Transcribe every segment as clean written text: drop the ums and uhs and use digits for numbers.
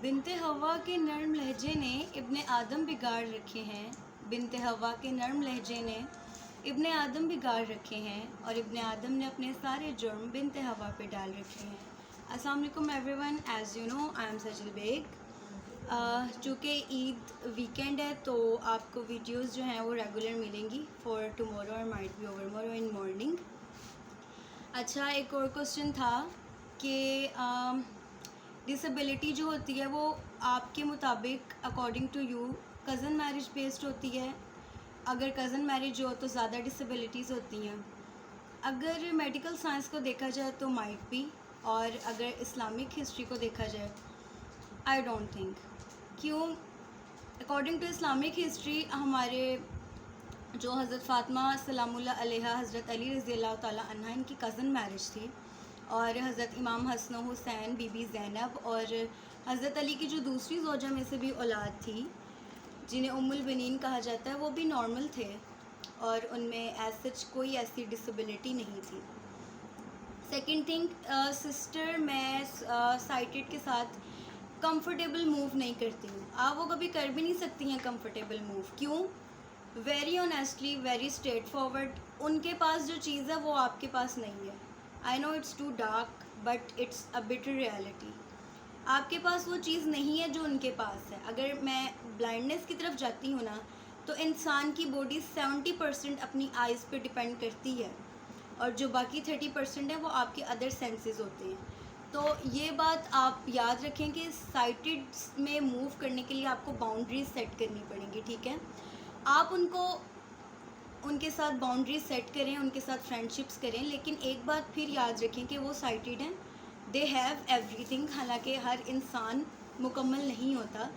बिनते हवा के नर्म लहजे ने इब्ने आदम बिगाड़ रखे हैं। बिनते हवा के नर्म लहजे ने इब्ने आदम बिगाड़ रखे हैं और इब्ने आदम ने अपने सारे जुर्म बिनते हवा पे डाल रखे हैं। अस्सलाम वालेकुम everyone, as you know I am Sajal Baig. चूँकि ईद वीकेंड है तो आपको वीडियोस जो हैं वो रेगुलर मिलेंगी फॉर टुमारो और माइट बी ओवर मोरो इन मॉर्निंग। अच्छा, एक और क्वेश्चन था कि डिसेबिलिटी जो होती है वो आपके मुताबिक according to you cousin marriage based होती है। अगर कज़न मैरिज हो तो ज़्यादा डिसेबिलिटीज़ होती हैं। अगर मेडिकल साइंस को देखा जाए तो माइट बी, और अगर इस्लामिक हिस्ट्री को देखा जाए आई डोंट थिंक। क्यों? अकॉर्डिंग टू इस्लामिक हिस्ट्री हमारे जो हज़रत फ़ातिमा सलामुल्लाह अलैहा हज़रत अली रज़ियल्लाहु ताला अन्हा इनकी कज़न मैरिज थी, और हज़रत इमाम हसन हुसैन, बीबी ज़ैनब और हज़रत अली की जो दूसरी ज़ौजा में से भी औलाद थी जिन्हें उम्मुल बनीन कहा जाता है, वो भी नॉर्मल थे और उनमें एज सच कोई ऐसी डिसेबिलिटी नहीं थी। सेकंड थिंग, सिस्टर मैं साइटेड के साथ कंफर्टेबल मूव नहीं करती हूँ। आप वो कभी कर भी नहीं सकती हैं कंफर्टेबल मूव। क्यों? Very honestly, very straight forward, उनके पास जो चीज़ है वो आपके पास नहीं है। I know it's too dark but it's a bitter reality. आपके पास वो चीज़ नहीं है जो उनके पास है। अगर मैं ब्लाइंडनेस की तरफ जाती हूँ ना, तो इंसान की बॉडी 70% अपनी आइज़ पे डिपेंड करती है और जो बाकी 30% है वो आपके अदर सेंसेस होते हैं। तो ये बात आप याद रखें कि साइटेड में मूव करने के लिए आपको बाउंड्रीज सेट करनी पड़ेंगी, ठीक है। आप उनके साथ बाउंड्रीज सेट करें, उनके साथ फ्रेंडशिप्स करें, लेकिन एक बात फिर याद रखें कि वो साइटेड हैं, दे हैव एवरीथिंग। हालांकि हर इंसान मुकम्मल नहीं होता,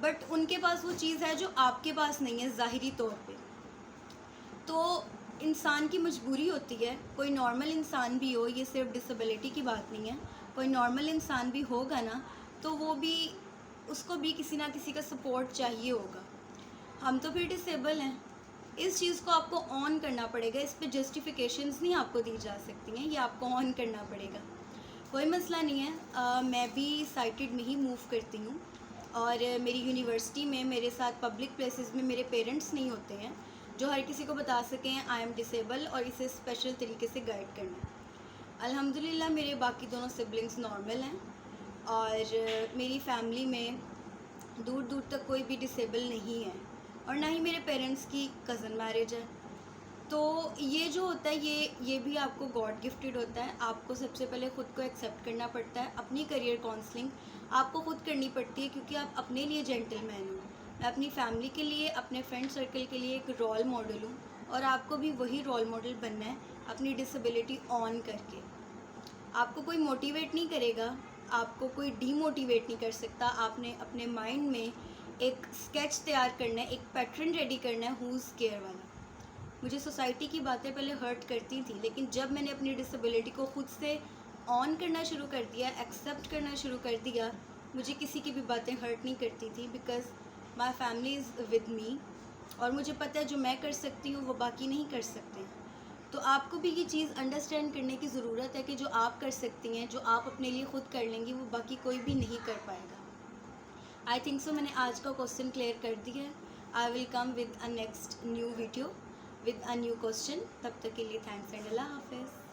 बट उनके पास वो चीज़ है जो आपके पास नहीं है ज़ाहिरी तौर पे। तो इंसान की मजबूरी होती है, कोई नॉर्मल इंसान भी हो, ये सिर्फ डिसेबिलिटी की बात नहीं है, कोई नॉर्मल इंसान भी होगा ना तो वो भी, उसको भी किसी ना किसी का सपोर्ट चाहिए होगा। हम तो फिर डिसेबल हैं। इस चीज़ को आपको ऑन करना पड़ेगा, इस पे जस्टिफिकेशंस नहीं आपको दी जा सकती हैं, ये आपको ऑन करना पड़ेगा। कोई मसला नहीं है। मैं भी साइटेड में ही मूव करती हूँ और मेरी यूनिवर्सिटी में मेरे साथ पब्लिक प्लेसेस में मेरे पेरेंट्स नहीं होते हैं जो हर किसी को बता सकें आई एम डिसेबल और इसे स्पेशल तरीके से गाइड करना। अल्हम्दुलिल्लाह मेरे बाकी दोनों सिबलिंग्स नॉर्मल हैं और मेरी फैमिली में दूर दूर तक कोई भी डिसेबल नहीं है और ना ही मेरे पेरेंट्स की कज़न मैरिज है। तो ये जो होता है ये भी आपको गॉड गिफ्टेड होता है। आपको सबसे पहले ख़ुद को एक्सेप्ट करना पड़ता है। अपनी करियर काउंसलिंग आपको ख़ुद करनी पड़ती है क्योंकि आप अपने लिए जेंटलमैन हो। मैं अपनी फैमिली के लिए, अपने फ्रेंड सर्कल के लिए एक रोल मॉडल हूँ और आपको भी वही रोल मॉडल बनना है अपनी डिसेबिलिटी ऑन करके। आपको कोई मोटिवेट नहीं करेगा, आपको कोई डीमोटिवेट नहीं कर सकता। आपने अपने माइंड में एक स्केच तैयार करना है, एक पैटर्न रेडी करना है हुज़ केयर वाला। मुझे सोसाइटी की बातें पहले हर्ट करती थी, लेकिन जब मैंने अपनी डिसेबिलिटी को ख़ुद से ऑन करना शुरू कर दिया, एक्सेप्ट करना शुरू कर दिया, मुझे किसी की भी बातें हर्ट नहीं करती थी because my family is with me और मुझे पता है जो मैं कर सकती हूँ वो बाकी नहीं कर सकते। तो आपको भी ये चीज़ अंडरस्टैंड करने की ज़रूरत है कि जो आप कर सकती हैं, जो आप अपने लिए ख़ुद कर लेंगी, वो बाकी कोई भी नहीं कर पाएगा। आई थिंक सो मैंने आज का क्वेश्चन क्लियर कर दिया है। I will come with a next new video with a new question. तब तक के लिए थैंक्स एंड अल्लाह हाफ़िज़।